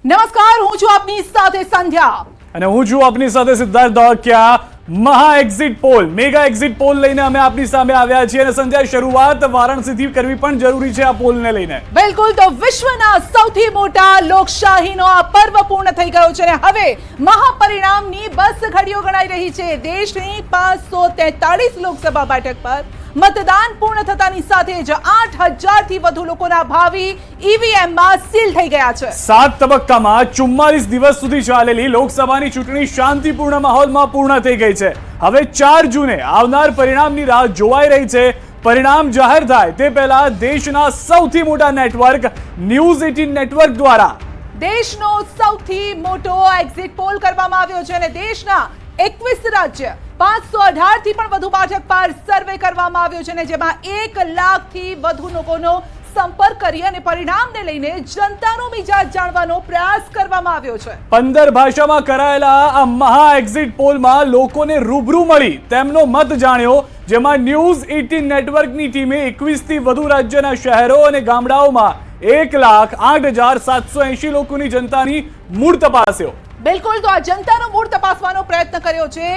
નમસ્કાર, હું છું આપની સાથે સંધ્યા અને હું છું આપની સાથે સિદ્ધાર્થ ધોળકિયા। મહા exit poll, mega exit poll લઈને અમે આપની સામે આવ્યા છીએ અને સંધ્યા, શરૂઆત વારાણસીથી કરવી પણ જરૂરી છે આ પોલને લઈને। બિલકુલ, તો વિશ્વના સૌથી મોટા લોકશાહીનો આ પર્વ પૂર્ણ થઈ ગયો છે અને હવે મહાપરિણામની બસ ઘડીઓ ગણાઈ રહી છે। દેશની 543 લોકસભા બેઠક પર મતદાન પૂર્ણ થતાની સાથે જ 8,000 થી વધુ લોકોના ભાવિ ઈવીએમમાં સીલ થઈ ગયા છે। 7 તબક્કામાં 44 દિવસ સુધી ચાલેલી લોકસભાની ચૂંટણી શાંતિપૂર્ણ માહોલમાં પૂર્ણ થઈ ગઈ છે। હવે 4 જૂને આવનાર પરિણામની રાહ જોવાઈ રહી છે। પરિણામ જાહેર થાય તે પહેલા દેશના સૌથી મોટા નેટવર્ક ન્યૂઝ 18 નેટવર્ક દ્વારા દેશનો સૌથી મોટો એક્ઝિટ પોલ કરવામાં આવ્યો છે અને દેશના 21 રાજ્ય 518 થી પણ વધુ બેઠક પર સર્વે કરવામાં આવ્યો છે અને જેમાં 1 લાખથી વધુ લોકોનો સંપર્ક કરી અને પરિણામને લઈને જનતાનો મિજાજ જાણવાનો પ્રયાસ કરવામાં આવ્યો છે। 15 ભાષામાં કરાયેલા આ મહા એક્ઝિટ પોલમાં લોકોને રૂબરૂ મળી તેમનો મત જાણ્યો, જેમાં ન્યૂઝ 18 નેટવર્કની ટીમે 21 થી વધુ રાજ્યના શહેરો અને ગામડાઓમાં 1,08,780 લોકોની જનતાની મૂળ તપાસ્યો। બિલકુલ, તો આ જનતાનો મૂળ તપાસવાનો પ્રયત્ન કર્યો છે।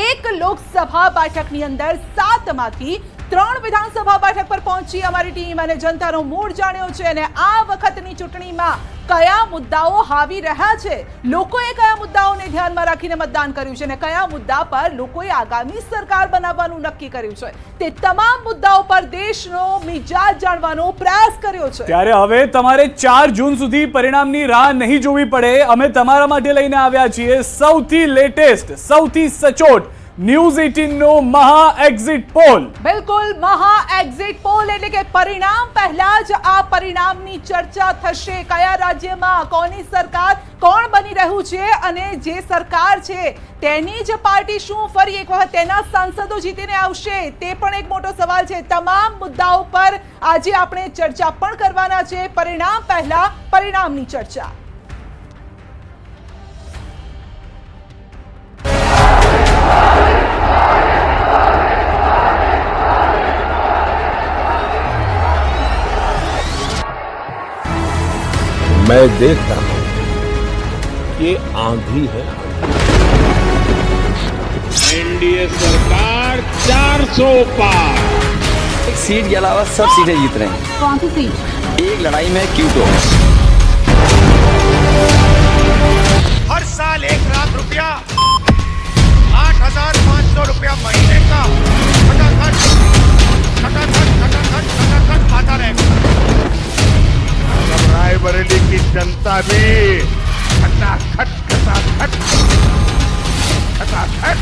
એક લોકસભા બેઠકની અંદર 7 માંથી 3 વિધાનસભા બેઠક પર પહોંચી અમારી ટીમ અને જનતાનો મૂળ જાણ્યો છે અને આ વખતની ચૂંટણીમાં કયા મુદ્દાઓ હાવી રહ્યા છે, લોકોએ કયા મુદ્દાઓને ધ્યાનમાં રાખીને મતદાન કર્યું છે અને કયા મુદ્દા પર લોકોએ આગામી સરકાર બનાવવાનું નક્કી કર્યું છે, તે તમામ મુદ્દાઓ પર દેશનો મિજાજ જાણવાનો પ્રયાસ કર્યો છે। ત્યારે હવે તમારે 4 જૂન સુધી પરિણામની રાહ નહીં જોવી પડે। અમે તમારા માટે લઈને આવ્યા છીએ સૌથી લેટેસ્ટ, સૌથી સચોટ ન્યૂઝ 18 નો મહા એક્ઝિટ પોલ। બિલકુલ, મહા એક્ઝિટ પોલ એટલે કે પરિણામ પહેલા જ આ પરિણામની ચર્ચા થશે। કયા રાજ્યમાં કોની સરકાર, કોણ બની રહ્યું છે અને જે સરકાર છે તેની જ પાર્ટી શું ફરી એક વખત તેના સાંસદો જીતીને આવશે, તે પણ એક મોટો સવાલ છે। તમામ મુદ્દાઓ પર આજે આપણે ચર્ચા પણ કરવાના છે। પરિણામ પહેલા પરિણામની ચર્ચા। मैं देख रहा हूं कि आंधी है। एनडीए सरकार 400 पार। एक सीट के अलावा सब सीटें जीत रहे हैं। कौन सी सीट? एक लड़ाई में क्यूटो। हर साल 1 लाख रुपया, 8,500 रुपया महीने का खटाखट खाता रहेगा। रायबरेली की जनता भी खटाखट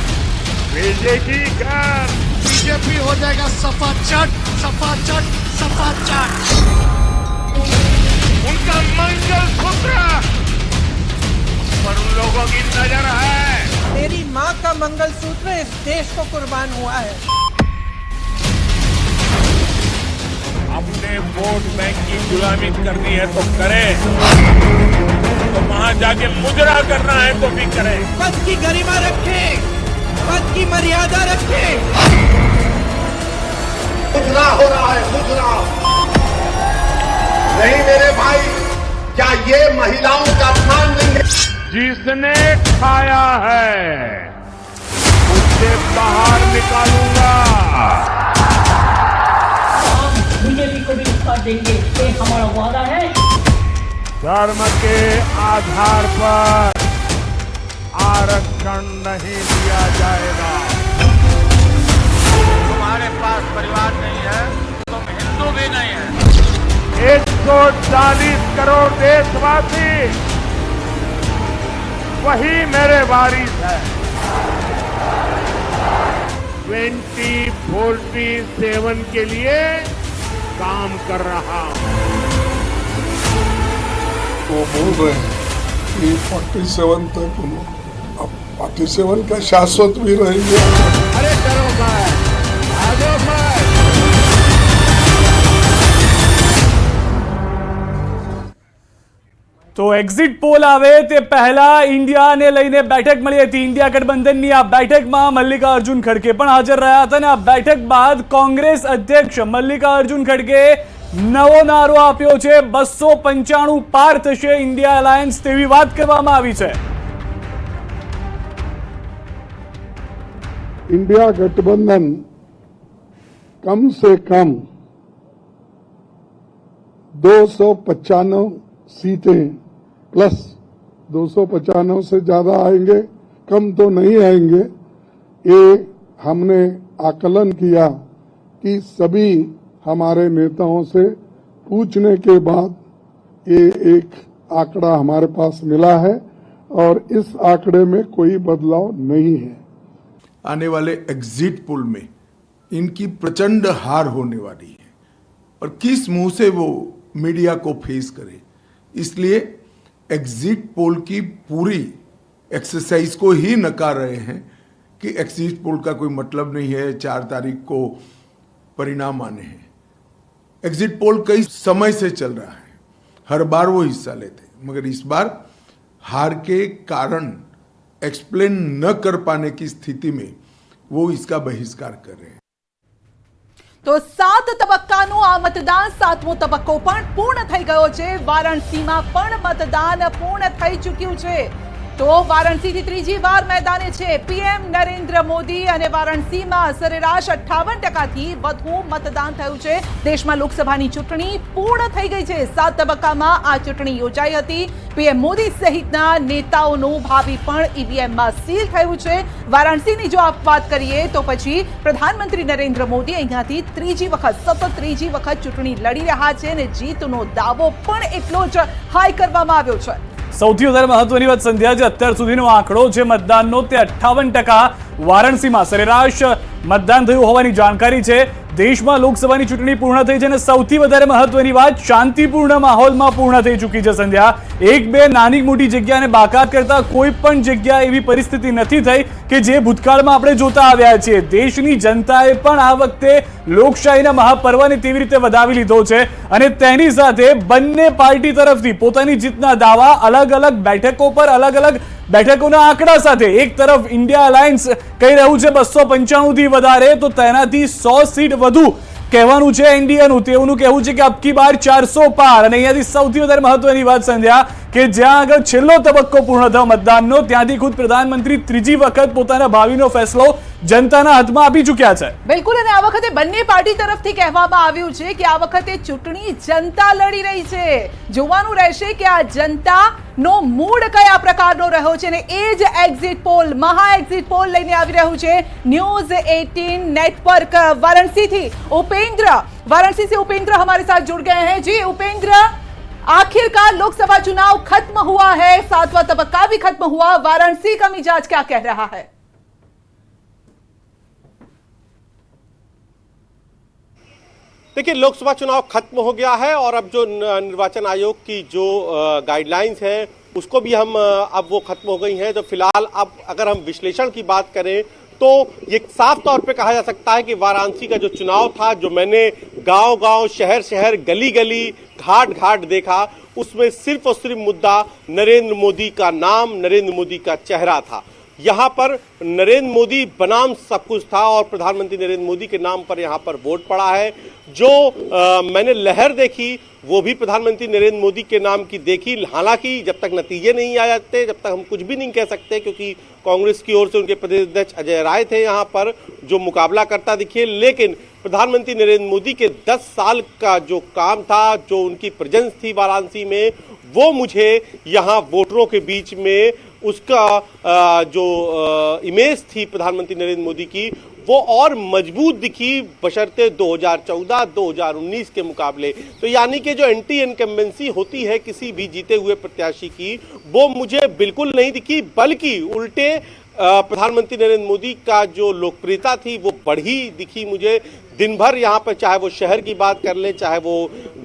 भेजेगी घर। बीजेपी हो जाएगा सफाचट। उनका मंगल सूत्र पर उन लोगों की नजर है। मेरी माँ का मंगलसूत्र इस देश को कुर्बान हुआ है। अपने वोट बैंक की गुलामी करनी है तो करें, तो वहां जाके मुजरा करना है तो भी करें। पद की गरिमा रखें, पद की मर्यादा रखें। मुजरा हो रहा है, मुजरा नहीं मेरे भाई। क्या ये महिलाओं का अपमान नहीं है? जिसने खाया है उससे बाहर निकालूंगा। बीजेपी को भी साथ देंगे, ये हमारा वादा है। धर्म के आधार पर आरक्षण नहीं दिया जाएगा। तुम्हारे पास परिवार नहीं है, तुम हिंदू भी नहीं है। 140 करोड़ देशवासी वही मेरे वारिस है। 2047 के लिए काम कर रहा हूं। वो बोल रहे हैं कि 47 तक अब 47 का शाश्वत भी रहेंगे। अरे करो भाई, आ जाओ भाई। તો એક્ઝિટ પોલ આવે તે પહેલા ઇન્ડિયાને લઈને બેઠક મળી હતી। ઇન્ડિયા ગઠબંધનની આ બેઠકમાં મલ્લિકાર્જુન ખડગે પણ હાજર રહ્યા હતા અને આ બેઠક બાદ કોંગ્રેસ અધ્યક્ષ મલ્લિકાર્જુન ખડગે નવો નારો આપ્યો છે 295 પાર થશે ઇન્ડિયા અલાયન્સ તેવી વાત કરવામાં આવી છે। इंडिया गठबंधन कम से कम 295 सीटें प्लस 295 से ज्यादा आएंगे, कम तो नहीं आएंगे। ये हमने आकलन किया कि सभी हमारे नेताओं से पूछने के बाद ये एक आंकड़ा हमारे पास मिला है और इस आंकड़े में कोई बदलाव नहीं है। आने वाले एग्जिट पोल में इनकी प्रचंड हार होने वाली है और किस मुंह से वो मीडिया को फेस करे, इसलिए एग्जिट पोल की पूरी एक्सरसाइज को ही नकार रहे हैं कि एग्जिट पोल का कोई मतलब नहीं है, 4 तारीख को परिणाम आने हैं। एग्जिट पोल कई समय से चल रहा है, हर बार वो हिस्सा लेते, मगर इस बार हार के कारण एक्सप्लेन न कर पाने की स्थिति में वो इसका बहिष्कार कर रहे हैं। તો 7 તબક્કાનું આ મતદાન 7મો તબક્કો પણ પૂર્ણ થઈ ગયો છે। વારાણસીમાં પણ મતદાન પૂર્ણ થઈ ચૂક્યું છે। તો વારાણસીથી ત્રીજી વાર મેદાને છે પીએમ નરેન્દ્ર મોદી અને વારાણસીમાં સરેરાશ 58%થી વધુ મતદાન થયું છે। દેશમાં લોકસભાની ચૂંટણી પૂર્ણ થઈ ગઈ છે। 7 તબક્કામાં આ ચૂંટણી યોજાઈ હતી। પીએમ મોદી સહિતના નેતાઓનું ભાવિ પણ ઈવીએમમાં સીલ થયું છે। વારાણસીની જો વાત કરીએ તો પછી પ્રધાનમંત્રી નરેન્દ્ર મોદી અહીંયાથી સતત ત્રીજી વખત ચૂંટણી લડી રહ્યા છે અને જીતનો દાવો પણ એટલો જ હાઈ કરવામાં આવ્યો છે। સૌથી વધારે મહત્વની વાત સંધ્યા, જે અત્યાર સુધીનો આંકડો છે મતદાનનો તે 58% વારાણસીમાં સરેરાશ મતદાન થયું હોવાની જાણકારી છે। દેશમાં લોકસભાની ચૂંટણી પૂર્ણ થઈ છે અને સૌથી વધારે મહત્વની વાત શાંતિપૂર્ણ માહોલમાં પૂર્ણ થઈ ચૂકી છે સંધ્યા। એક બે નાની મોટી જગ્યાને બાકાત કરતા કોઈ પણ જગ્યા એવી પરિસ્થિતિ નથી થઈ કે જે ભૂતકાળમાં આપણે જોતા આવ્યા છીએ। દેશની જનતાએ પણ આ વખતે લોકશાહીના મહાપર્વને તેવી રીતે વધાવી લીધો છે અને તેની સાથે બંને પાર્ટી તરફથી પોતાની જીતના દાવા अलग अलग बैठकों पर अलग अलग बैठकों आंकड़ा साथे। एक तरफ इंडिया अलायंस कही रह्યું છે 295 થી વધારે, તો તેનાથી 100 સીટ વધુ કહેવાનું છે એનડીએનું। તેઓનું કહેવું છે કે અબકી બાર 400 પાર। અને અહીંયાથી સૌથી વધારે મહત્વની વાત સંધ્યા કે જ્યાં આગળ છેલ્લો તબક્કો પૂર્ણ થયો મતદાનનો, ત્યાંથી ખુદ પ્રધાનમંત્રી ત્રીજી વખત પોતાના ભાવિનો ફેસલો જનતાના હાથમાં આપી ચૂક્યા છે। બિલકુલ, અને આ વખતે બંને પાર્ટી તરફથી કહેવામાં આવ્યું છે કે આ વખતે ચૂંટણી જનતા લડી રહી છે। જોવાનું રહેશે કે આ જનતાનો મૂડ કયા પ્રકારનો રહ્યો છે અને એ જ એક્ઝિટ પોલ, મહા એક્ઝિટ પોલ લઈને આવી રહ્યું છે न्यूज 18 नेटवर्क वाराणसी थी। उपेंद्र, वाराणसी से उपेंद्र हमारे साथ जुड़ गए हैं। जी उपेंद्र, आखिरकार लोकसभा चुनाव खत्म हुआ है, 7वां तबक्का भी खत्म हुआ, वाराणसी का मिजाज क्या कह रहा है? देखिए, लोकसभा चुनाव खत्म हो गया है और अब जो निर्वाचन आयोग की जो गाइडलाइंस है उसको भी हम अब वो खत्म हो गई हैं। तो फिलहाल अब अगर हम विश्लेषण की बात करें तो ये साफ तौर पे कहा जा सकता है कि वाराणसी का जो चुनाव था, जो मैंने गांव-गांव, शहर-शहर, गली-गली, घाट-घाट देखा, उसमें सिर्फ और सिर्फ मुद्दा नरेंद्र मोदी का नाम, नरेंद्र मोदी का चेहरा था। यहाँ पर नरेंद्र मोदी बनाम सब कुछ था और प्रधानमंत्री नरेंद्र मोदी के नाम पर यहाँ पर वोट पड़ा है। जो मैंने लहर देखी वो भी प्रधानमंत्री नरेंद्र मोदी के नाम की देखी। हालांकि जब तक नतीजे नहीं आ जाते जब तक हम कुछ भी नहीं कह सकते, क्योंकि कांग्रेस की ओर से उनके प्रदेश अध्यक्ष अजय राय थे यहाँ पर जो मुकाबला करता दिखे। लेकिन प्रधानमंत्री नरेंद्र मोदी के 10 साल का जो काम था, जो उनकी प्रेजेंस थी वाराणसी में, वो मुझे यहाँ वोटरों के बीच में उसका जो इमेज थी प्रधानमंत्री नरेंद्र मोदी की वो और मजबूत दिखी बशर्ते 2014-2019 के मुकाबले। तो यानी कि जो एंटी इनकम्बेंसी होती है किसी भी जीते हुए प्रत्याशी की, वो मुझे बिल्कुल नहीं दिखी, बल्कि उल्टे प्रधानमंत्री नरेंद्र मोदी का जो लोकप्रियता थी वो बढ़ी दिखी मुझे। दिन भर यहाँ पर चाहे वो शहर की बात कर ले, चाहे वो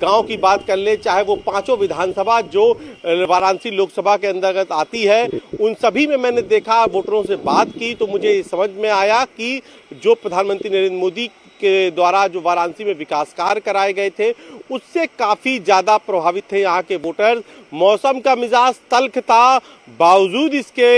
गांव की बात कर ले, चाहे वो 5 विधानसभा जो वाराणसी लोकसभा के अंतर्गत आती है, उन सभी में मैंने देखा, वोटरों से बात की तो मुझे समझ में आया कि जो प्रधानमंत्री नरेंद्र मोदी के द्वारा जो वाराणसी में विकास कार्य कराए गए थे उससे काफ़ी ज़्यादा प्रभावित थे यहाँ के वोटर्स। मौसम का मिजाज तल्ख था, बावजूद इसके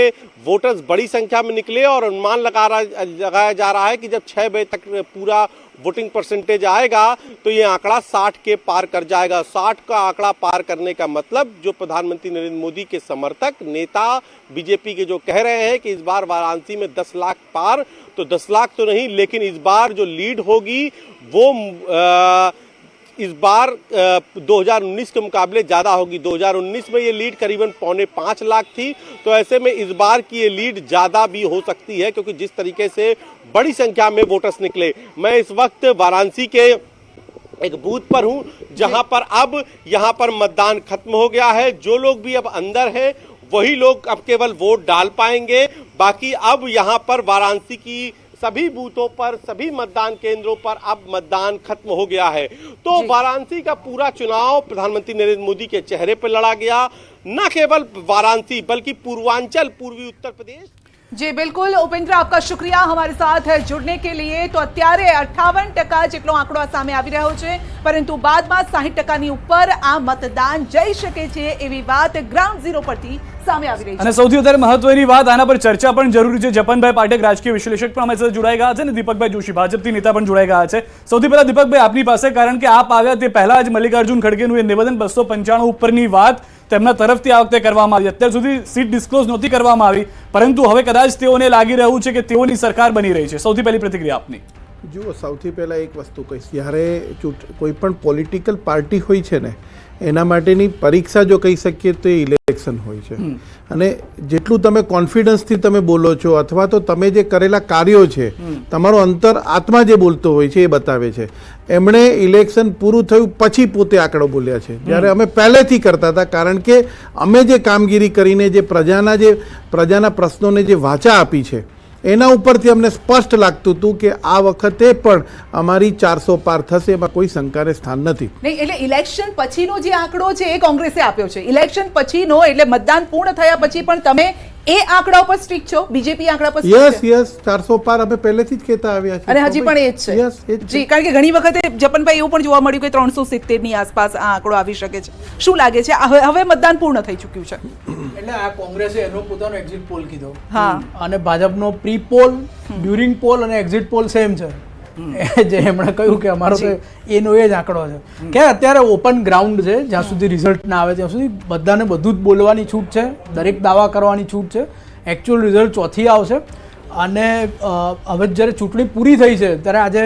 वोटर्स बड़ी संख्या में निकले और अनुमान लगाया जा रहा है कि जब 6 बजे तक पूरा वोटिंग परसेंटेज आएगा तो ये आंकड़ा 60 के पार कर जाएगा। 60 का आंकड़ा पार करने का मतलब जो प्रधानमंत्री नरेंद्र मोदी के समर्थक नेता बीजेपी के जो कह रहे हैं कि इस बार वाराणसी में 10 लाख पार, तो 10 लाख तो नहीं, लेकिन इस बार जो लीड होगी वो इस बार 2019 के मुकाबले ज्यादा होगी। 2019 में ये लीड करीबन 4.25 लाख थी, तो ऐसे में इस बार की ये लीड ज्यादा भी हो सकती है, क्योंकि जिस तरीके से बड़ी संख्या में वोटर्स निकले। मैं इस वक्त वाराणसी के एक बूथ पर हूं, जहां पर अब यहां पर मतदान खत्म हो गया है। जो लोग भी अब अंदर हैं वही लोग अब केवल वोट डाल पाएंगे। बाकी अब यहां पर वाराणसी की सभी बूथों पर, सभी मतदान केंद्रों पर अब मतदान खत्म हो गया है। तो वाराणसी का पूरा चुनाव प्रधानमंत्री नरेंद्र मोदी के चेहरे पर लड़ा गया। न केवल वाराणसी बल्कि पूर्वांचल, पूर्वी उत्तर प्रदेश। जी बिल्कुल उपेंद्र, आपका शुक्रिया हमारी साथ जुड़ने के लिए। तो અત્યારે 58% જેટલો આંકડો સામે આવી રહ્યો છે, પરંતુ બાદમાં 60% ઉપર આ મતદાન જઈ શકે છે એવી વાત ગ્રાઉન્ડ ઝીરો પરથી સામે આવી રહી છે। અને સૌથી વધારે મહત્વની વાત, આના પર ચર્ચા પણ જરૂરી છે। જપનભાઈ પાઠક રાજકીય વિશ્લેષક પણ અમારી સાથે જોડાઈ ગયા છે અને દીપકભાઈ જોશી ભાજપથી નેતા પણ જોડાઈ ગયા છે। સૌથી પહેલા દીપકભાઈ આપની પાસે, કારણ કે આપ આવ્યા તે પહેલા જ મલ્લિકાર્જુન ખડગેનું એ નિવેદન 295 ઉપરની વાત તેમના તરફથી આ વખતે કરવામાં આવી। અત્યાર સુધી સીટ ડિસ્ક્લોઝ નહોતી કરવામાં આવી, પરંતુ હવે કદાચ તેઓને લાગી રહ્યું છે કે તેઓની સરકાર બની રહી છે। સૌથી પહેલી પ્રતિક્રિયા આપની। જુઓ, સૌથી પહેલાં એક વસ્તુ કહીશ, જ્યારે કોઈ પણ પોલિટિકલ પાર્ટી હોય છે ને, એના માટેની પરીક્ષા જો કહી શકીએ તો એ ઇલેક્શન હોય છે। અને જેટલું તમે કોન્ફિડન્સથી તમે બોલો છો, અથવા તો તમે જે કરેલા કાર્યો છે, તમારો અંતર આત્મા જે બોલતો હોય છે એ બતાવે છે। એમણે ઇલેક્શન પૂરું થયું પછી પોતે આંકડો બોલ્યા છે, જ્યારે અમે પહેલેથી કરતા હતા, કારણ કે અમે જે કામગીરી કરીને જે પ્રજાના પ્રશ્નોને જે વાચા આપી છે એના ઉપરથી અમને સ્પષ્ટ લાગતું હતું કે આ વખતે પણ અમારી 400 પાર થશે, એમાં કોઈ શંકાને સ્થાન નથી। નહીં, એટલે ઇલેક્શન પછીનો જે આંકડો છે એ કોંગ્રેસે આપ્યો છે। ઇલેક્શન પછીનો એટલે મતદાન પૂર્ણ થયા પછી પણ તમે એ આંકડા ઉપર સ્ટ્રિક્ટ છો, બીજેપી આંકડા પર યસ 400 પાર અમે પહેલેથી જ કહેતા આવ્યા છે અને હજી પણ એ જ છે। જી, કારણ કે ઘણી વખતે જપનભાઈ એવું પણ જોવા મળ્યું કે 370 ની આસપાસ આ આંકડો આવી શકે છે। શું લાગે છે હવે મતદાન પૂર્ણ થઈ ચૂક્યું છે? એટલે આ કોંગ્રેસે એનો પોતાનો એક્ઝિટ પોલ કીધો, અને ભાજપનો પ્રી પોલ, ડ્યુરિંગ પોલ અને એક્ઝિટ પોલ સેમ છે। જે એમણે કહ્યું કે અમારો તો એનો એ જ આંકડો છે કે અત્યારે ઓપન ગ્રાઉન્ડ છે, જ્યાં સુધી રિઝલ્ટ ના આવે ત્યાં સુધી બધાને બધું જ બોલવાની છૂટ છે, દરેક દાવા કરવાની છૂટ છે। એકચ્યુઅલ રિઝલ્ટ ચોથી આવશે, અને હવે જ્યારે ચૂંટણી પૂરી થઈ છે ત્યારે આજે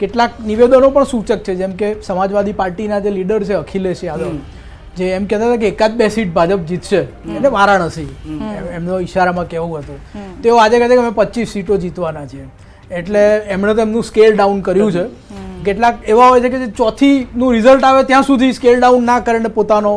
કેટલાક નિવેદનો પણ સૂચક છે, જેમ કે સમાજવાદી પાર્ટીના જે લીડર છે અખિલેશ યાદવ, જે એમ કહેતા હતા કે 1-2 સીટ ભાજપ જીતશે, એટલે વારાણસી એમનો ઈશારામાં કહેવું હતું, તેઓ આજે કહે છે કે અમે 25 સીટો જીતવાના છીએ। એટલે એમણે તો એમનું સ્કેલ ડાઉન કર્યું છે। કેટલાક એવા હોય છે કે જે ચોથીનું રિઝલ્ટ આવે ત્યાં સુધી સ્કેલ ડાઉન ના કરીને પોતાનો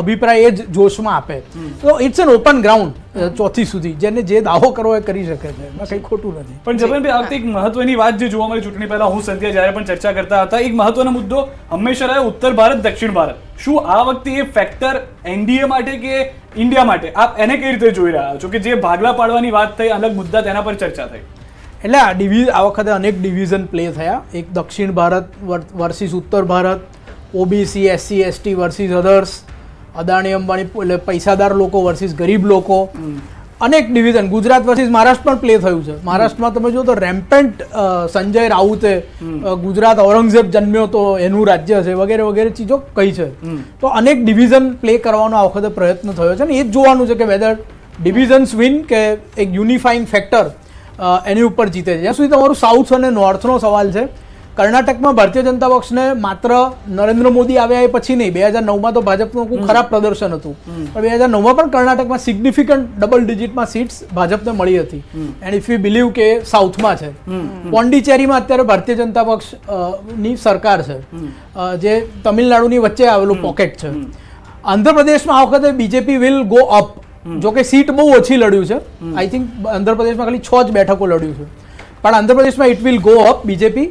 અભિપ્રાય એ જ જોશમાં આપે। તો ઇટ્સ એન ઓપન ગ્રાઉન્ડ ચોથી સુધી, જેને જે દાવો કરવો એ કરી શકે છે, એમાં કંઈ ખોટું નથી। પણ જપનભાઈ, આ વખતે એક મહત્વની વાત જે જોવા મળી ચૂંટણી પહેલા, હું સંધ્યા જ્યારે પણ ચર્ચા કરતા હતા, એક મહત્વનો મુદ્દો હંમેશા રહ્યો ઉત્તર ભારત, દક્ષિણ ભારત। શું આ વખતે એ ફેક્ટર એનડીએ માટે કે ઇન્ડિયા માટે, આપ એને કઈ રીતે જોઈ રહ્યા છો કે જે ભાગલા પાડવાની વાત થઈ, અલગ મુદ્દા તેના પર ચર્ચા થઈ? એટલે આ વખતે અનેક ડિવિઝન પ્લે થયા। એક દક્ષિણ ભારત વર્સિસ ઉત્તર Bharat, OBC SC ST versus others, Adani Ambani એટલે પૈસાદાર લોકો વર્સિસ ગરીબ લોકો, અનેક ડિવિઝન। ગુજરાત વર્સિસ મહારાષ્ટ્ર પણ પ્લે થયું છે। મહારાષ્ટ્રમાં તમે જો તો રેમ્પેન્ટ સંજય રાઉતે ગુજરાત ઔરંગઝેબ જન્મ્યો તો એનું રાજ્ય છે વગેરે વગેરે ચીજો કહી છે। તો અનેક ડિવિઝન પ્લે કરવાનો આ વખતે પ્રયત્ન થયો છે, અને એ જ જોવાનું છે કે વેધર ડિવિઝન્સ વિન કે એક યુનિફાઈંગ ફેક્ટર એની ઉપર જીતે છે। જ્યાં સુધી તમારું સાઉથ અને નોર્થનો સવાલ છે, કર્ણાટકમાં ભારતીય જનતા પક્ષને માત્ર નરેન્દ્ર મોદી આવ્યા એ પછી નહીં, 2009માં તો ભાજપનું ખૂબ ખરાબ પ્રદર્શન હતું, પણ 2009માં પણ કર્ણાટકમાં સિગ્નિફિકન્ટ ડબલ ડિજિટમાં સીટ્સ ભાજપને મળી હતી। એન્ડ ઇફ યુ બિલીવ કે સાઉથમાં છે, પોંડિચેરીમાં અત્યારે ભારતીય જનતા પક્ષ ની સરકાર છે, જે તમિલનાડુની વચ્ચે આવેલું પોકેટ છે। આંધ્રપ્રદેશમાં આ વખતે બીજેપી વિલ ગો અપ, જો કે સીટ બહુ ઓછી લડ્યું છે, આઈ થિંક આંધ્રપ્રદેશમાં ખાલી 6 જ બેઠકો લડ્યું છે, પણ આંધ્રપ્રદેશમાં it will go up BJP.